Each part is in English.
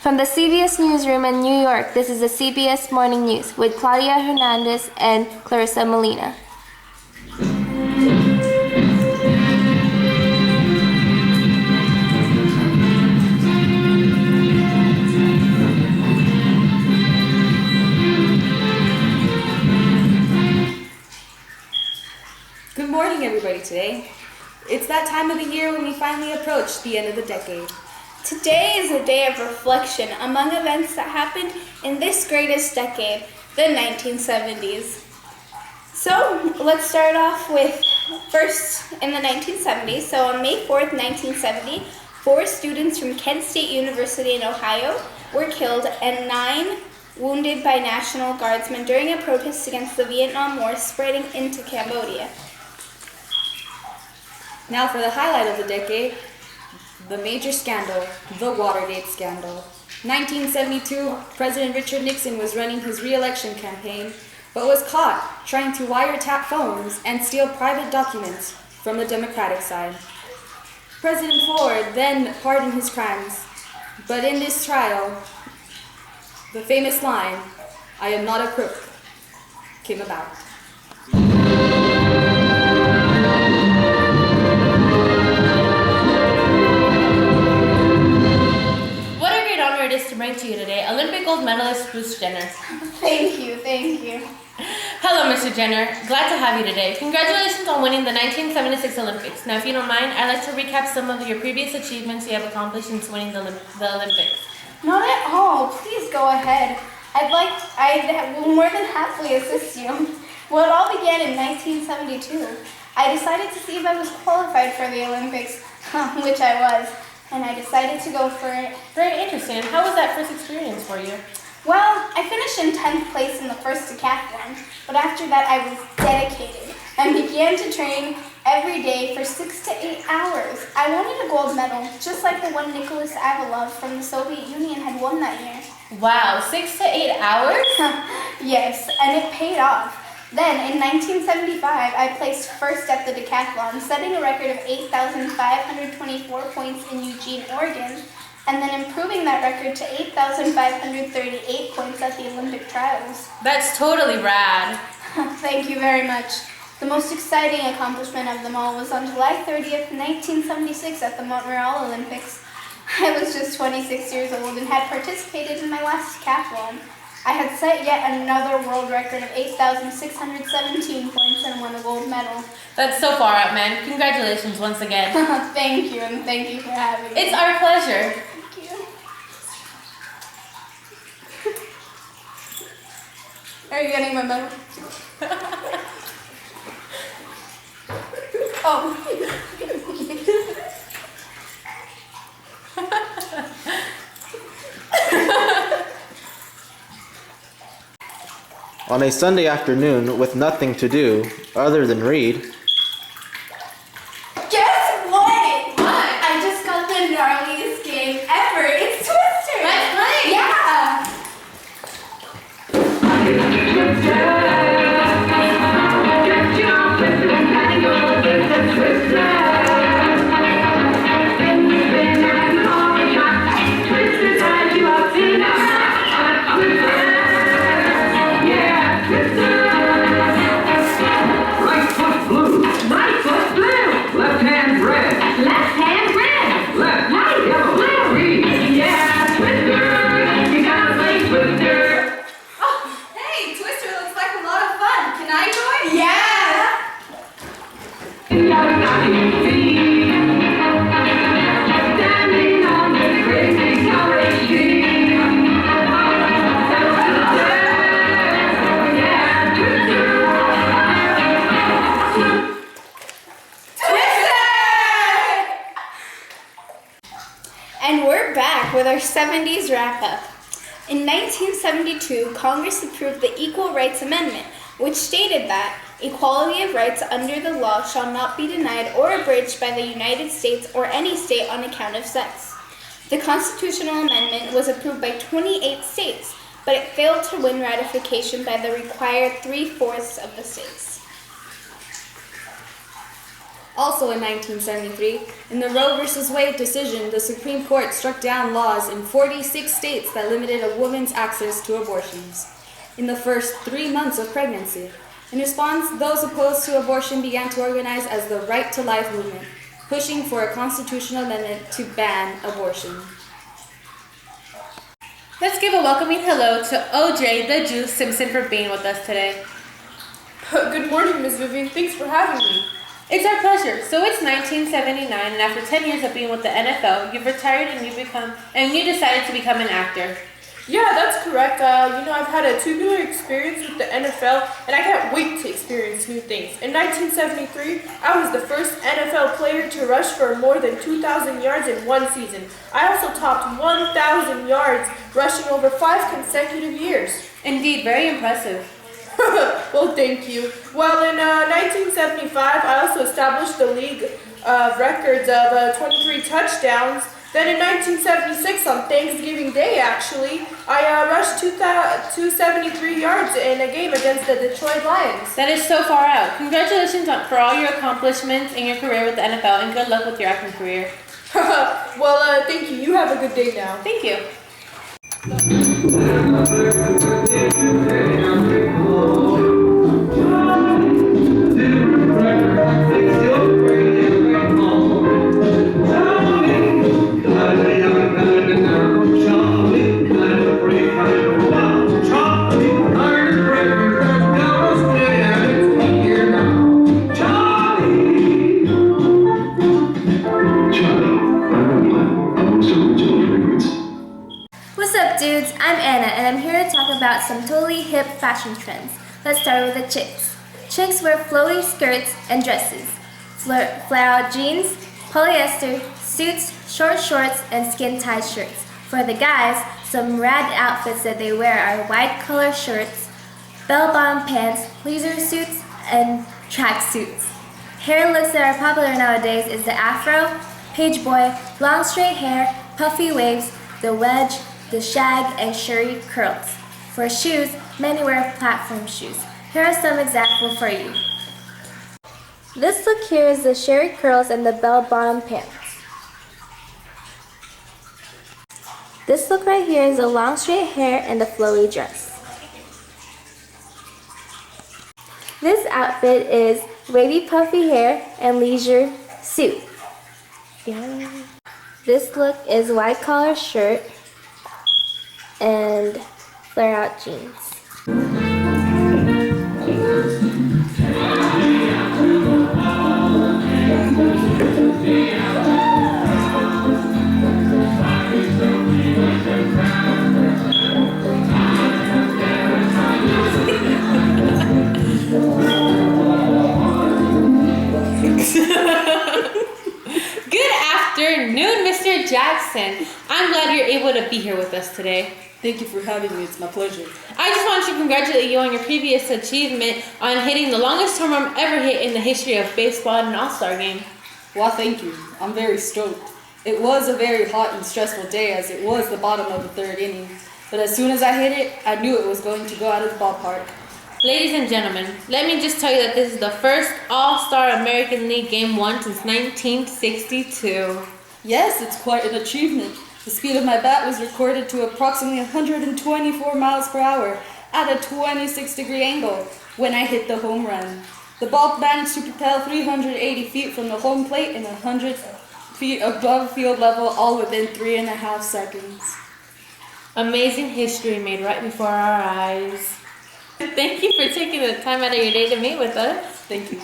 From the CBS Newsroom in New York, this is the CBS Morning News with Claudia Hernandez and Clarissa Molina. Good morning, everybody. Today, it's that time of the year when we finally approach the end of the decade. Today is a day of reflection among events that happened in this greatest decade, the 1970s. So let's start off with first in the 1970s. So on May 4th, 1970, 4 students from Kent State University in Ohio were killed and 9 wounded by National Guardsmen during a protest against the Vietnam War spreading into Cambodia. Now for the highlight of the decade, the major scandal, the Watergate scandal. 1972, President Richard Nixon was running his re-election campaign, but was caught trying to wiretap phones and steal private documents from the Democratic side. President Ford then pardoned his crimes, but in this trial, the famous line, "I am not a crook," came about. It is to bring to you today Olympic gold medalist Bruce Jenner. Thank you. Hello, Mr. Jenner. Glad to have you today. Congratulations on winning the 1976 Olympics. Now, if you don't mind, I'd like to recap some of your previous achievements you have accomplished since winning the Olympics. Not at all. Please go ahead. I will more than happily assist you. Well, it all began in 1972. I decided to see if I was qualified for the Olympics, which I was. And I decided to go for it. Very interesting. How was that first experience for you? Well, I finished in 10th place in the first decathlon, but after that I was dedicated and began to train every day for 6 to 8 hours. I wanted a gold medal, just like the one Nicholas Avalov from the Soviet Union had won that year. Wow, 6 to 8 hours? Yes, and it paid off. Then, in 1975, I placed first at the decathlon, setting a record of 8,524 points in Eugene, Oregon, and then improving that record to 8,538 points at the Olympic trials. That's totally rad. Thank you very much. The most exciting accomplishment of them all was on July 30th, 1976 at the Montreal Olympics. I was just 26 years old and had participated in my last decathlon. I had set yet another world record of 8,617 points and won a gold medal. That's so far out, man. Congratulations once again. Thank you, and thank you for having me. It's our pleasure. Thank you. Are you getting my medal? Oh. On a Sunday afternoon with nothing to do other than read, Guess what? I just got the gnarliest game ever. It's Twister. Let's play. Yeah. And we're back with our 70s wrap-up. In 1972, Congress approved the Equal Rights Amendment, which stated that equality of rights under the law shall not be denied or abridged by the United States or any state on account of sex. The constitutional amendment was approved by 28 states, but it failed to win ratification by the required 3/4 of the states. Also in 1973, in the Roe v. Wade decision, the Supreme Court struck down laws in 46 states that limited a woman's access to abortions in the first 3 months of pregnancy. In response, those opposed to abortion began to organize as the Right to Life movement, pushing for a constitutional amendment to ban abortion. Let's give a welcoming hello to OJ the Juice Simpson for being with us today. Good morning, Ms. Vivian. Thanks for having me. It's our pleasure. So it's 1979, and after 10 years of being with the NFL, you've retired and you decided to become an actor. Yeah, that's correct. I've had a tubular experience with the NFL, and I can't wait to experience new things. In 1973, I was the first NFL player to rush for more than 2,000 yards in one season. I also topped 1,000 yards, rushing over 5 consecutive years. Indeed, very impressive. Well, thank you. Well, in 1975, I also established the league records of 23 touchdowns. Then in 1976, on Thanksgiving Day actually, I rushed 273 yards in a game against the Detroit Lions. That is so far out. Congratulations for all your accomplishments in your career with the NFL, and good luck with your acting career. Well, thank you. You have a good day now. Thank you. What's up, dudes? I'm Anna, and I'm here to talk about some totally hip fashion trends. Let's start with the chicks. Chicks wear flowy skirts and dresses, flare-out jeans, polyester, suits, short shorts, and skin-tight shirts. For the guys, some rad outfits that they wear are white collar shirts, bell-bottom pants, leisure suits, and track suits. Hair looks that are popular nowadays is the afro, page boy, long straight hair, puffy waves, the wedge, the shag, and shirry curls. For shoes, many wear platform shoes. Here are some examples for you. This look here is the shirry curls and the bell-bottom pants. This look right here is the long straight hair and the flowy dress. This outfit is wavy puffy hair and leisure suit. This look is white collar shirt and flare-out jeans. Good afternoon, Mr. Jackson. I'm glad you're able to be here with us today. Thank you for having me. It's my pleasure. I just want to congratulate you on your previous achievement on hitting the longest home run ever hit in the history of baseball in an All-Star game. Well, thank you. I'm very stoked. It was a very hot and stressful day as it was the bottom of the third inning. But as soon as I hit it, I knew it was going to go out of the ballpark. Ladies and gentlemen, let me just tell you that this is the first All-Star American League game won since 1962. Yes, it's quite an achievement. The speed of my bat was recorded to approximately 124 miles per hour at a 26-degree angle when I hit the home run. The ball managed to propel 380 feet from the home plate and 100 feet above field level, all within 3.5 seconds. Amazing history made right before our eyes. Thank you for taking the time out of your day to meet with us. Thank you.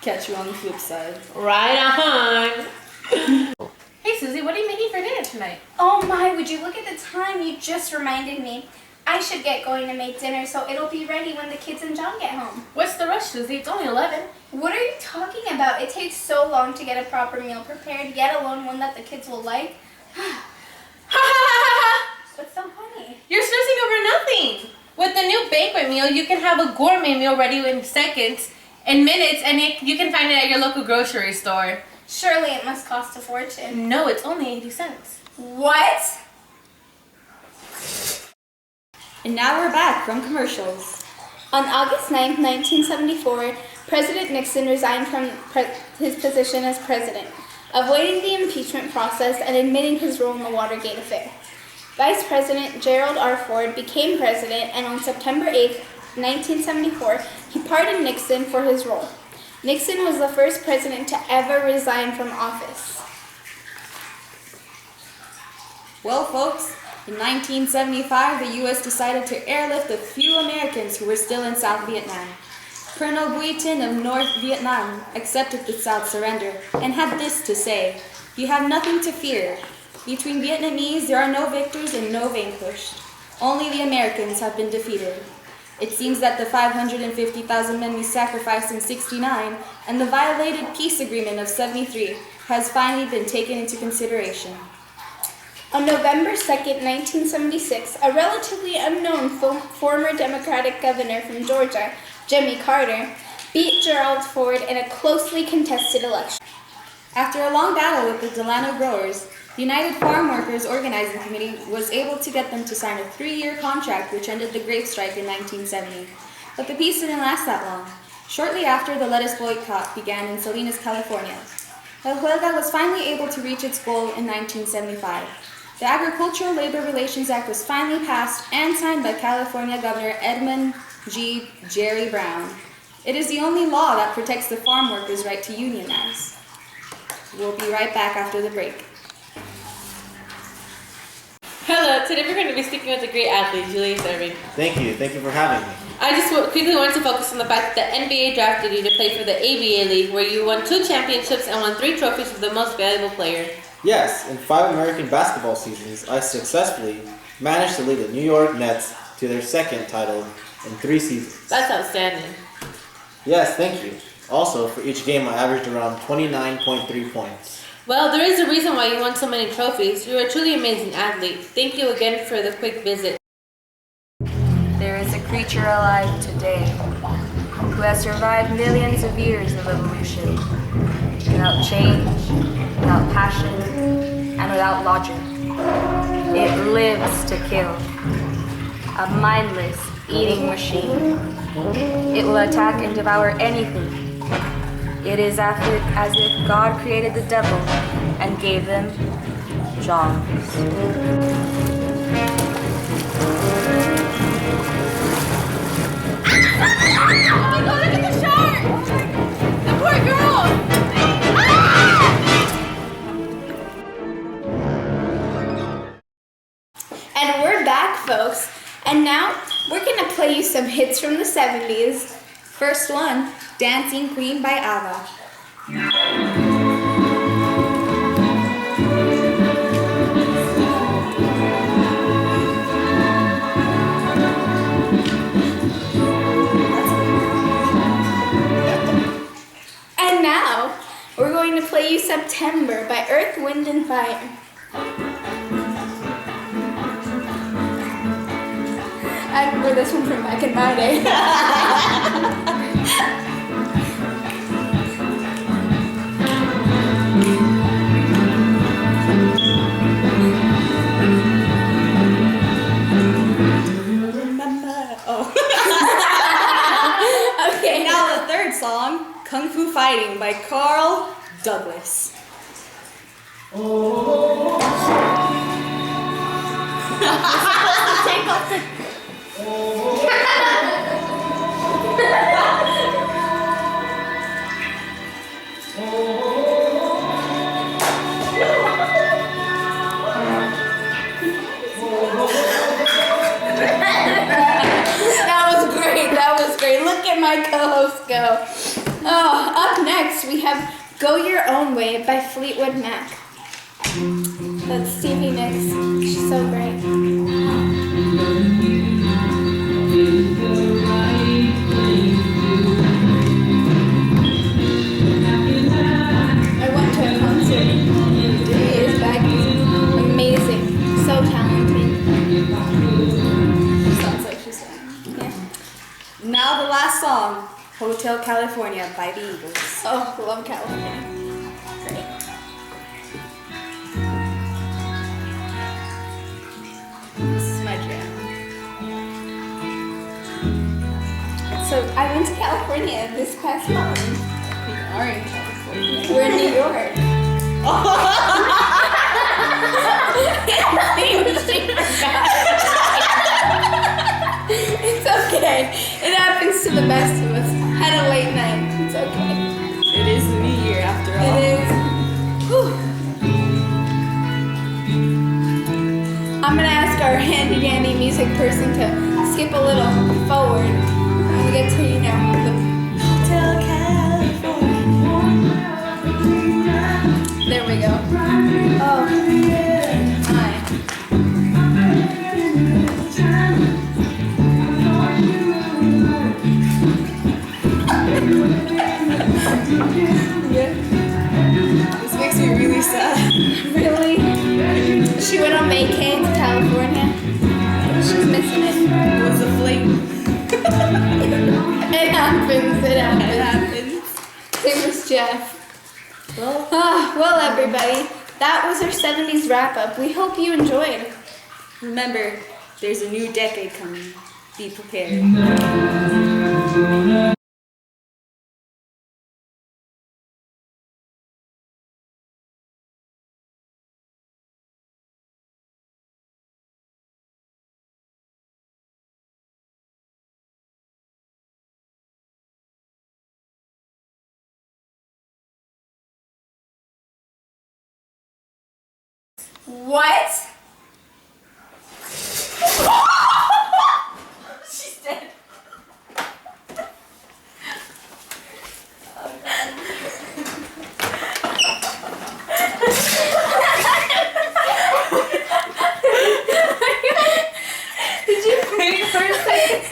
Catch you on the flip side. Right on. Hey Susie, what are you making for dinner tonight? Oh my, would you look at the time? You just reminded me. I should get going to make dinner so it'll be ready when the kids and John get home. What's the rush, Susie? It's only 11. What are you talking about? It takes so long to get a proper meal prepared, yet alone one that the kids will like. What's so funny? You're stressing over nothing. With the new banquet meal, you can have a gourmet meal ready in seconds, in minutes, and you can find it at your local grocery store. Surely it must cost a fortune. No, it's only 80 cents. What? And now we're back from commercials. On August 9, 1974, President Nixon resigned from his position as president, avoiding the impeachment process and admitting his role in the Watergate affair. Vice President Gerald R. Ford became president, and on September 8, 1974, he pardoned Nixon for his role. Nixon was the first president to ever resign from office. Well, folks, in 1975, the U.S. decided to airlift the few Americans who were still in South Vietnam. Colonel Bui Tin of North Vietnam accepted the South's surrender and had this to say: "You have nothing to fear. Between Vietnamese, there are no victors and no vanquished. Only the Americans have been defeated. It seems that the 550,000 men we sacrificed in '69 and the violated peace agreement of '73 has finally been taken into consideration." On November 2nd, 1976, a relatively unknown former Democratic governor from Georgia, Jimmy Carter, beat Gerald Ford in a closely contested election. After a long battle with the Delano growers, the United Farm Workers Organizing Committee was able to get them to sign a 3-year contract which ended the grape strike in 1970. But the peace didn't last that long. Shortly after, the lettuce boycott began in Salinas, California. La Huelga was finally able to reach its goal in 1975. The Agricultural Labor Relations Act was finally passed and signed by California Governor Edmund G. Jerry Brown. It is the only law that protects the farm workers' right to unionize. We'll be right back after the break. Hello, today we're going to be speaking with a great athlete, Julius Irving. Thank you for having me. I just quickly wanted to focus on the fact that the NBA drafted you to play for the ABA League, where you won 2 championships and won 3 trophies for the most valuable player. Yes, in 5 American basketball seasons, I successfully managed to lead the New York Nets to their 2nd title in 3 seasons. That's outstanding. Yes, thank you. Also, for each game, I averaged around 29.3 points. Well, there is a reason why you won so many trophies. You're a truly amazing athlete. Thank you again for the quick visit. There is a creature alive today who has survived millions of years of evolution without change, without passion, and without logic. It lives to kill. A mindless eating machine. It will attack and devour anything. It is as if God created the devil and gave them jaws. And we're back, folks. And now we're going to play you some hits from the 70s. First one, Dancing Queen by ABBA. And now we're going to play you September by Earth, Wind, and Fire. I remember this one from back in my day. Remember? Oh. Okay, Now the third song, Kung Fu Fighting by Carl Douglas. Take off the... That was great. Look at my co-host go. Oh, up next we have Go Your Own Way by Fleetwood Mac. That's Stevie Nicks. She's so great. I went to a concert 3 years back. Amazing. So talented. Sounds like she's yeah. Now the last song, Hotel California by the Eagles. Oh, love California. Great. This is my jam. It's So I went to California this past month. We are in California. We're in New York. It's okay. It happens to the best of us. Had a late night. It's okay. It is the new year after all. It is. Whew. I'm gonna ask our handy dandy music person to skip a little forward and we get to, you know, the Hotel California. There we go. Oh, hi. This makes me really sad. Really? She went on vacay to California. She's missing it. It was a flame. It happens. It It happens. happens. Same as Jeff. Well, everybody, that was our 70s wrap up. We hope you enjoyed. Remember, there's a new decade coming. Be prepared. What? She's dead. Did you break her face?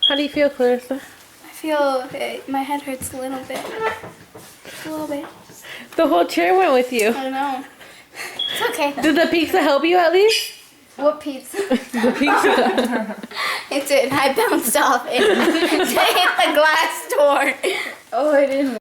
How do you feel, Clarissa? I feel my head hurts a little bit. Just a little bit. The whole chair went with you. I know. It's okay. Did the pizza help you at least? What pizza? The pizza. It did. I bounced off it to hit the glass door. Oh, I didn't.